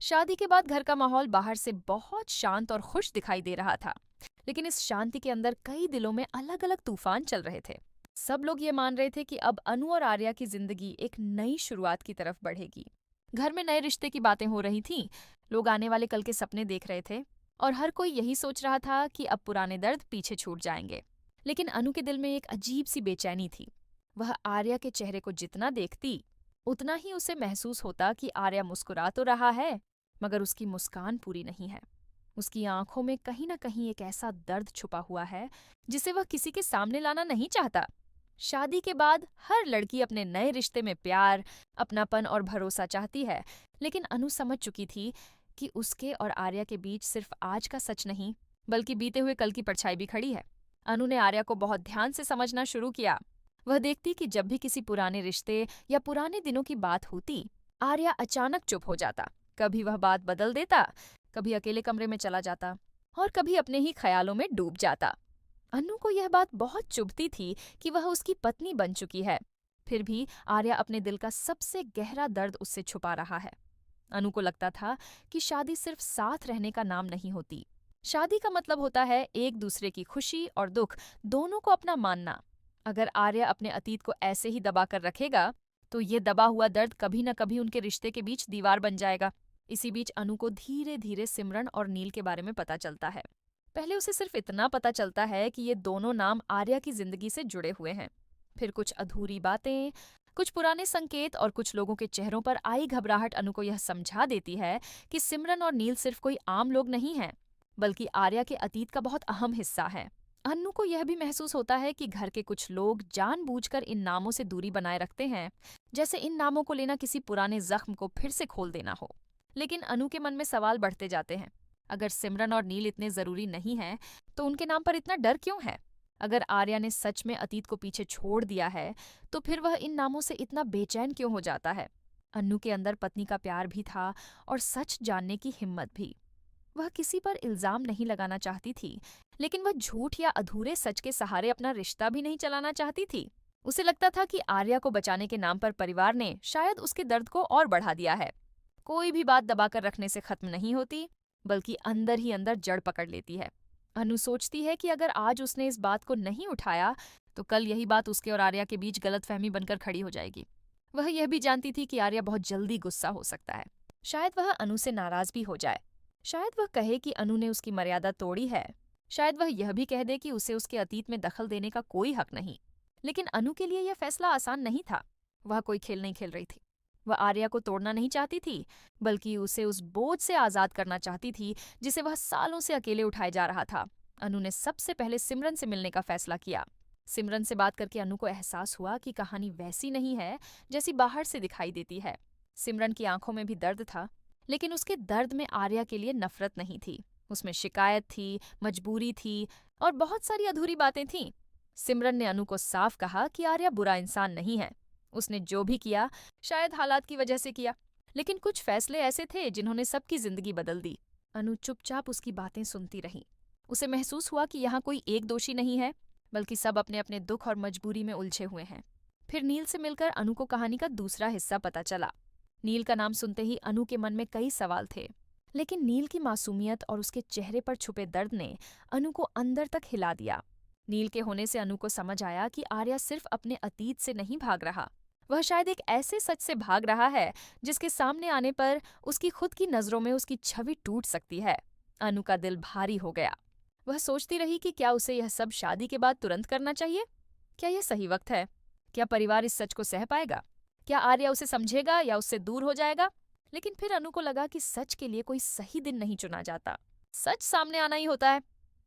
शादी के बाद घर का माहौल बाहर से बहुत शांत और खुश दिखाई दे रहा था। लेकिन इस शांति के अंदर कई दिलों में अलग अलग तूफान चल रहे थे। सब लोग ये मान रहे थे कि अब अनु और आर्या की जिंदगी एक नई शुरुआत की तरफ बढ़ेगी। घर में नए रिश्ते की बातें हो रही थीं, लोग आने वाले कल के सपने देख रहे थे और हर कोई यही सोच रहा था कि अब पुराने दर्द पीछे छूट जाएंगे। लेकिन अनु के दिल में एक अजीब सी बेचैनी थी। वह आर्या के चेहरे को जितना देखती, उतना ही उसे महसूस होता कि आर्या मुस्कुरा तो रहा है, मगर उसकी मुस्कान पूरी नहीं है। उसकी आंखों में कहीं न कहीं एक ऐसा दर्द छुपा हुआ है जिसे वह किसी के सामने लाना नहीं चाहता। शादी के बाद हर लड़की अपने नए रिश्ते में प्यार, अपनापन और भरोसा चाहती है, लेकिन अनु समझ चुकी थी कि उसके और आर्या के बीच सिर्फ आज का सच नहीं, बल्कि बीते हुए कल की परछाई भी खड़ी है। अनु ने आर्या को बहुत ध्यान से समझना शुरू किया। वह देखती कि जब भी किसी पुराने रिश्ते या पुराने दिनों की बात होती, आर्या अचानक चुप हो जाता। कभी वह बात बदल देता, कभी अकेले कमरे में चला जाता और कभी अपने ही ख्यालों में डूब जाता। अनु को यह बात बहुत चुभती थी कि वह उसकी पत्नी बन चुकी है, फिर भी आर्या अपने दिल का सबसे गहरा दर्द उससे छुपा रहा है। अनु को लगता था कि शादी सिर्फ साथ रहने का नाम नहीं होती। शादी का मतलब होता है एक दूसरे की खुशी और दुख दोनों को अपना मानना। अगर आर्या अपने अतीत को ऐसे ही दबा कर रखेगा, तो ये दबा हुआ दर्द कभी न कभी उनके रिश्ते के बीच दीवार बन जाएगा। इसी बीच अनु को धीरे धीरे सिमरन और नील के बारे में पता चलता है। पहले उसे सिर्फ इतना पता चलता है कि ये दोनों नाम आर्या की जिंदगी से जुड़े हुए हैं। फिर कुछ अधूरी बातें, कुछ पुराने संकेत और कुछ लोगों के चेहरों पर आई घबराहट अनु को यह समझा देती है कि सिमरन और नील सिर्फ कोई आम लोग नहीं हैं, बल्कि आर्या के अतीत का बहुत अहम हिस्सा है। अन्नू को यह भी महसूस होता है कि घर के कुछ लोग जानबूझकर इन नामों से दूरी बनाए रखते हैं, जैसे इन नामों को लेना किसी पुराने जख्म को फिर से खोल देना हो। लेकिन अनु के मन में सवाल बढ़ते जाते हैं। अगर सिमरन और नील इतने जरूरी नहीं हैं, तो उनके नाम पर इतना डर क्यों है? अगर आर्या ने सच में अतीत को पीछे छोड़ दिया है, तो फिर वह इन नामों से इतना बेचैन क्यों हो जाता है? अन्नू के अंदर पत्नी का प्यार भी था और सच जानने की हिम्मत भी। वह किसी पर इल्जाम नहीं लगाना चाहती थी, लेकिन वह झूठ या अधूरे सच के सहारे अपना रिश्ता भी नहीं चलाना चाहती थी। उसे लगता था कि आर्या को बचाने के नाम पर परिवार ने शायद उसके दर्द को और बढ़ा दिया है। कोई भी बात दबाकर रखने से खत्म नहीं होती, बल्कि अंदर ही अंदर जड़ पकड़ लेती है। अनु सोचती है कि अगर आज उसने इस बात को नहीं उठाया, तो कल यही बात उसके और आर्या के बीच गलतफहमी बनकर खड़ी हो जाएगी। वह यह भी जानती थी कि आर्या बहुत जल्दी गुस्सा हो सकता है। शायद वह अनु से नाराज भी हो जाए। शायद वह कहे कि अनु ने उसकी मर्यादा तोड़ी है। शायद वह यह भी कह दे कि उसे उसके अतीत में दखल देने का कोई हक नहीं। लेकिन अनु के लिए यह फैसला आसान नहीं था। वह कोई खेल नहीं खेल रही थी। वह आर्या को तोड़ना नहीं चाहती थी, बल्कि उसे उस बोझ से आजाद करना चाहती थी जिसे वह सालों से अकेले उठाए जा रहा था। अनु ने सबसे पहले सिमरन से मिलने का फैसला किया। सिमरन से बात करके अनु को एहसास हुआ कि कहानी वैसी नहीं है जैसी बाहर से दिखाई देती है। सिमरन की आंखों में भी दर्द था, लेकिन उसके दर्द में आर्या के लिए नफरत नहीं थी। उसमें शिकायत थी, मजबूरी थी और बहुत सारी अधूरी बातें थीं। सिमरन ने अनु को साफ कहा कि आर्या बुरा इंसान नहीं है। उसने जो भी किया शायद हालात की वजह से किया, लेकिन कुछ फैसले ऐसे थे जिन्होंने सबकी जिंदगी बदल दी। अनु चुपचाप उसकी बातें सुनती रही। उसे महसूस हुआ कि यहाँ कोई एक दोषी नहीं है, बल्कि सब अपने अपने दुख और मजबूरी में उलझे हुए हैं। फिर नील से मिलकर अनु को कहानी का दूसरा हिस्सा पता चला। नील का नाम सुनते ही अनु के मन में कई सवाल थे, लेकिन नील की मासूमियत और उसके चेहरे पर छुपे दर्द ने अनु को अंदर तक हिला दिया। नील के होने से अनु को समझ आया कि आर्या सिर्फ अपने अतीत से नहीं भाग रहा, वह शायद एक ऐसे सच से भाग रहा है जिसके सामने आने पर उसकी खुद की नजरों में उसकी छवि टूट सकती है। अनु का दिल भारी हो गया। वह सोचती रही कि क्या उसे यह सब शादी के बाद तुरंत करना चाहिए? क्या यह सही वक्त है? क्या परिवार इस सच को सह पाएगा? क्या आर्या उसे समझेगा या उससे दूर हो जाएगा? लेकिन फिर अनु को लगा कि सच के लिए कोई सही दिन नहीं चुना जाता, सच सामने आना ही होता है।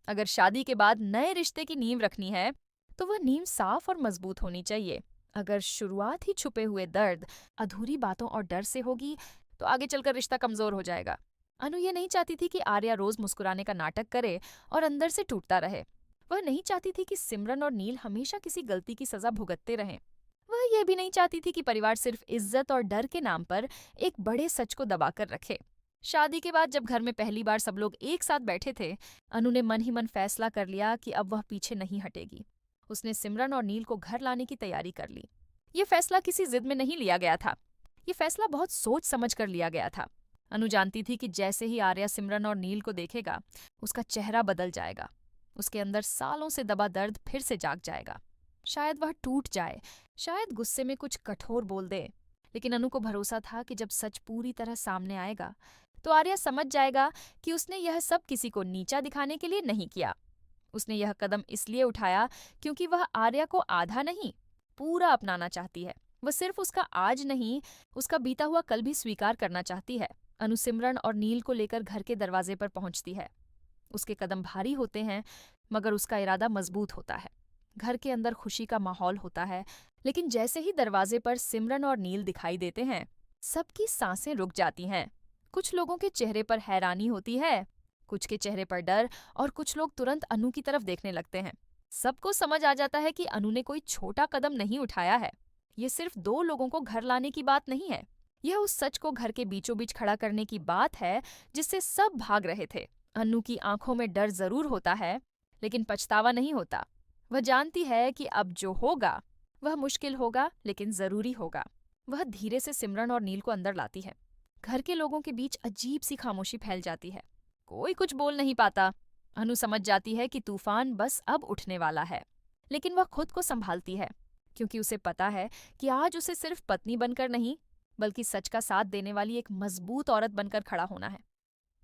अगर शादी के बाद नए रिश्ते की नींव रखनी है, तो वह नींव साफ और मजबूत होनी चाहिए। अगर शुरुआत ही छुपे हुए दर्द, अधूरी बातों और डर से होगी, तो आगे चलकर रिश्ता कमजोर हो जाएगा। अनु ये नहीं चाहती थी कि आर्या रोज मुस्कुराने का नाटक करे और अंदर से टूटता रहे। वह नहीं चाहती थी कि सिमरन और नील हमेशा किसी गलती की सजा भुगतते रहें। वह यह भी नहीं चाहती थी कि परिवार सिर्फ इज्जत और डर के नाम पर एक बड़े सच को दबाकर रखे। शादी के बाद जब घर में पहली बार सब लोग एक साथ बैठे थे, अनु ने मन ही मन फैसला कर लिया कि अब वह पीछे नहीं हटेगी। उसने सिमरन और नील को घर लाने की तैयारी कर ली। ये फैसला किसी जिद में नहीं लिया गया था। ये फैसला बहुत सोच समझ कर लिया गया था। अनु जानती थी कि जैसे ही आर्या सिमरन और नील को देखेगा, उसका चेहरा बदल जाएगा। उसके अंदर सालों से दबा दर्द फिर से जाग जाएगा। शायद वह टूट जाए, शायद गुस्से में कुछ कठोर बोल दे। लेकिन अनु को भरोसा था कि जब सच पूरी तरह सामने आएगा तो आर्या समझ जाएगा कि उसने यह सब किसी को नीचा दिखाने के लिए नहीं किया। उसने यह कदम इसलिए उठाया क्योंकि वह आर्या को आधा नहीं, पूरा अपनाना चाहती है। वह सिर्फ उसका आज नहीं, उसका बीता हुआ कल भी स्वीकार करना चाहती है। अनु सिमरन और नील को लेकर घर के दरवाजे पर पहुंचती है। उसके कदम भारी होते हैं, मगर उसका इरादा मजबूत होता है। घर के अंदर खुशी का माहौल होता है, लेकिन जैसे ही दरवाजे पर सिमरन और नील दिखाई देते हैं, सबकी सांसें रुक जाती हैं। कुछ लोगों के चेहरे पर हैरानी होती है, कुछ के चेहरे पर डर, और कुछ लोग तुरंत अनु की तरफ देखने लगते हैं। सबको समझ आ जाता है कि अनु ने कोई छोटा कदम नहीं उठाया है। ये सिर्फ 2 लोगों को घर लाने की बात नहीं है, यह उस सच को घर के बीचों बीच खड़ा करने की बात है जिससे सब भाग रहे थे। अनु की आंखों में डर जरूर होता है, लेकिन पछतावा नहीं होता। वह जानती है कि अब जो होगा वह मुश्किल होगा, लेकिन जरूरी होगा। वह धीरे से सिमरन और नील को अंदर लाती है। घर के लोगों के बीच अजीब सी खामोशी फैल जाती है। कोई कुछ बोल नहीं पाता। अनु समझ जाती है कि तूफान बस अब उठने वाला है, लेकिन वह खुद को संभालती है, क्योंकि उसे पता है कि आज उसे सिर्फ पत्नी बनकर नहीं, बल्कि सच का साथ देने वाली एक मजबूत औरत बनकर खड़ा होना है।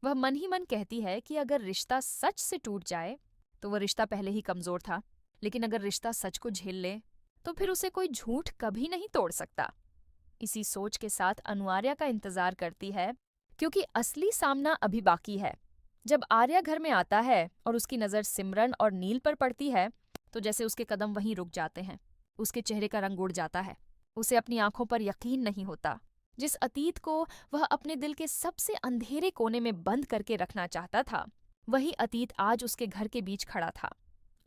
वह मन ही मन कहती है कि अगर रिश्ता सच से टूट जाए तो वह रिश्ता पहले ही कमजोर था, लेकिन अगर रिश्ता सच को झेल ले तो फिर उसे कोई झूठ कभी नहीं तोड़ सकता। इसी सोच के साथ अनु आर्या का इंतजार करती है, क्योंकि असली सामना अभी बाकी है। जब आर्या घर में आता है और उसकी नजर सिमरन और नील पर पड़ती है, तो जैसे उसके कदम वहीं रुक जाते हैं। उसके चेहरे का रंग उड़ जाता है। उसे अपनी आंखों पर यकीन नहीं होता। जिस अतीत को वह अपने दिल के सबसे अंधेरे कोने में बंद करके रखना चाहता था, वही अतीत आज उसके घर के बीच खड़ा था।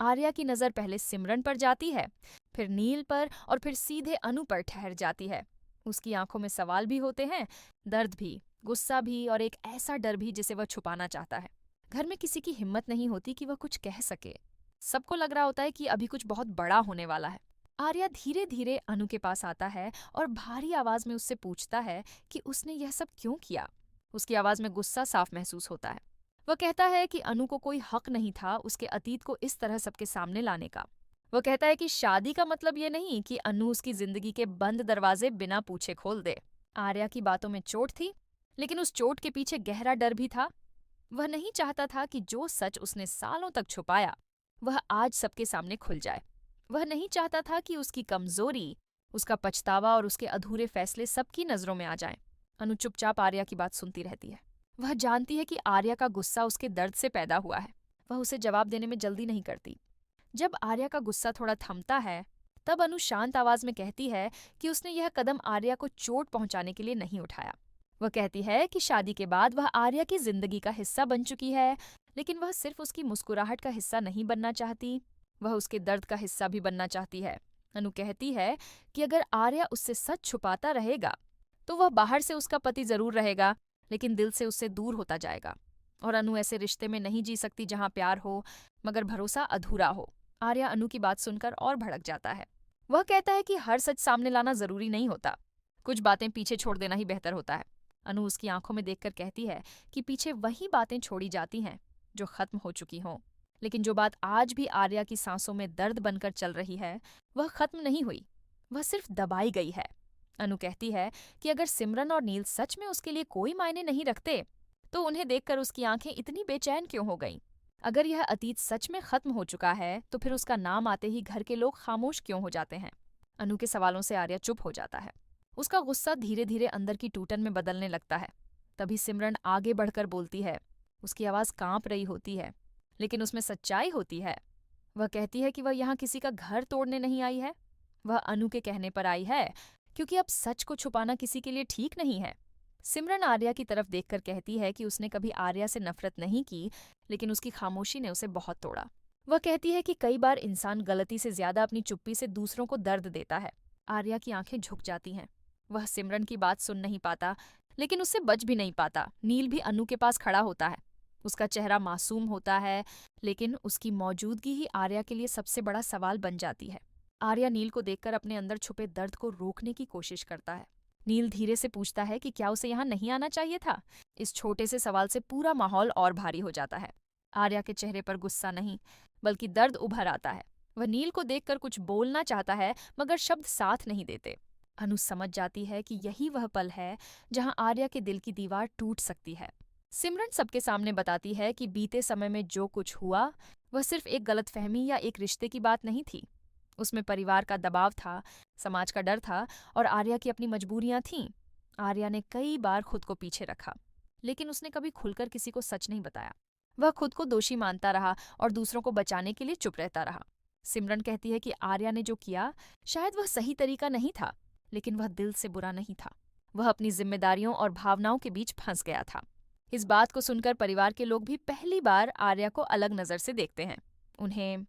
आर्या की नजर पहले सिमरन पर जाती है, फिर नील पर, और फिर सीधे अनु पर ठहर जाती है। उसकी आंखों में सवाल भी होते हैं, दर्द भी, गुस्सा भी, और एक ऐसा डर भी जिसे वह छुपाना चाहता है। घर में किसी की हिम्मत नहीं होती कि वह कुछ कह सके। सबको लग रहा होता है कि अभी कुछ बहुत बड़ा होने वाला है। आर्या धीरे धीरे अनु के पास आता है और भारी आवाज में उससे पूछता है कि उसने यह सब क्यों किया। उसकी आवाज में गुस्सा साफ महसूस होता है। वह कहता है कि अनु को कोई हक नहीं था उसके अतीत को इस तरह सबके सामने लाने का। वह कहता है कि शादी का मतलब ये नहीं कि अनु उसकी जिंदगी के बंद दरवाजे बिना पूछे खोल दे। आर्या की बातों में चोट थी, लेकिन उस चोट के पीछे गहरा डर भी था। वह नहीं चाहता था कि जो सच उसने सालों तक छुपाया वह आज सबके सामने खुल जाए। वह नहीं चाहता था कि उसकी कमजोरी, उसका पछतावा और उसके अधूरे फैसले सबकी नजरों में आ जाएं। अनु चुपचाप आर्या की बात सुनती रहती है। वह जानती है कि आर्या का गुस्सा उसके दर्द से पैदा हुआ है। वह उसे जवाब देने में जल्दी नहीं करती। जब आर्या का गुस्सा थोड़ा थमता है, तब अनु शांत आवाज में कहती है कि उसने यह कदम आर्या को चोट पहुंचाने के लिए नहीं उठाया। वह कहती है कि शादी के बाद वह आर्या की जिंदगी का हिस्सा बन चुकी है, लेकिन वह सिर्फ उसकी मुस्कुराहट का हिस्सा नहीं बनना चाहती, वह उसके दर्द का हिस्सा भी बनना चाहती है। अनु कहती है कि अगर आर्या उससे सच छुपाता रहेगा तो वह बाहर से उसका पति जरूर रहेगा, लेकिन दिल से उससे दूर होता जाएगा। और अनु ऐसे रिश्ते में नहीं जी सकती जहां प्यार हो मगर भरोसा अधूरा हो। आर्या अनु की बात सुनकर और भड़क जाता है। वह कहता है कि हर सच सामने लाना जरूरी नहीं होता, कुछ बातें पीछे छोड़ देना ही बेहतर होता है। अनु उसकी आंखों में देखकर कहती है कि पीछे वही बातें छोड़ी जाती हैं जो खत्म हो चुकी हों, लेकिन जो बात आज भी आर्या की सांसों में दर्द बनकर चल रही है वह खत्म नहीं हुई, वह सिर्फ दबाई गई है। अनु कहती है कि अगर सिमरन और नील सच में उसके लिए कोई मायने नहीं रखते तो उन्हें देखकर उसकी आंखें इतनी बेचैन क्यों हो गईं? अगर यह अतीत सच में खत्म हो चुका है तो फिर उसका नाम आते ही घर के लोग खामोश क्यों हो जाते हैं? अनु के सवालों से आर्या चुप हो जाता है। उसका गुस्सा धीरे धीरे अंदर की टूटन में बदलने लगता है। तभी सिमरन आगे बढ़कर बोलती है। उसकी आवाज कांप रही होती है, लेकिन उसमें सच्चाई होती है। वह कहती है कि वह यहाँ किसी का घर तोड़ने नहीं आई है, वह अनु के कहने पर आई है, क्योंकि अब सच को छुपाना किसी के लिए ठीक नहीं है। सिमरन आर्या की तरफ देखकर कहती है कि उसने कभी आर्या से नफरत नहीं की, लेकिन उसकी खामोशी ने उसे बहुत तोड़ा। वह कहती है कि कई बार इंसान गलती से ज्यादा अपनी चुप्पी से दूसरों को दर्द देता है। आर्या की आंखें झुक जाती हैं। वह सिमरन की बात सुन नहीं पाता, लेकिन उससे बच भी नहीं पाता। नील भी अनु के पास खड़ा होता है। उसका चेहरा मासूम होता है, लेकिन उसकी मौजूदगी ही आर्या के लिए सबसे बड़ा सवाल बन जाती है। आर्या नील को देखकर अपने अंदर छुपे दर्द को रोकने की कोशिश करता है। नील धीरे से पूछता है कि क्या उसे यहाँ नहीं आना चाहिए था। इस छोटे से सवाल से पूरा माहौल और भारी हो जाता है। आर्या के चेहरे पर गुस्सा नहीं, बल्कि दर्द उभर आता है। वह नील को देखकर कुछ बोलना चाहता है, मगर शब्द साथ नहीं देते। अनु समझ जाती है कि यही वह पल है जहां आर्या के दिल की दीवार टूट सकती है। सिमरन सबके सामने बताती है कि बीते समय में जो कुछ हुआ वह सिर्फ एक गलतफहमी या एक रिश्ते की बात नहीं थी। उसमें परिवार का दबाव था, समाज का डर था और आर्या की अपनी मजबूरियां थीं। आर्या ने कई बार खुद को पीछे रखा, लेकिन उसने कभी खुलकर किसी को सच नहीं बताया। वह खुद को दोषी मानता रहा और दूसरों को बचाने के लिए चुप रहता रहा। सिमरन कहती है कि आर्या ने जो किया शायद वह सही तरीका नहीं था, लेकिन वह दिल से बुरा नहीं था। वह अपनी जिम्मेदारियों और भावनाओं के बीच फंस गया था। इस बात को सुनकर परिवार के लोग भी पहली बार आर्या को अलग नजर से देखते हैं। उन्हें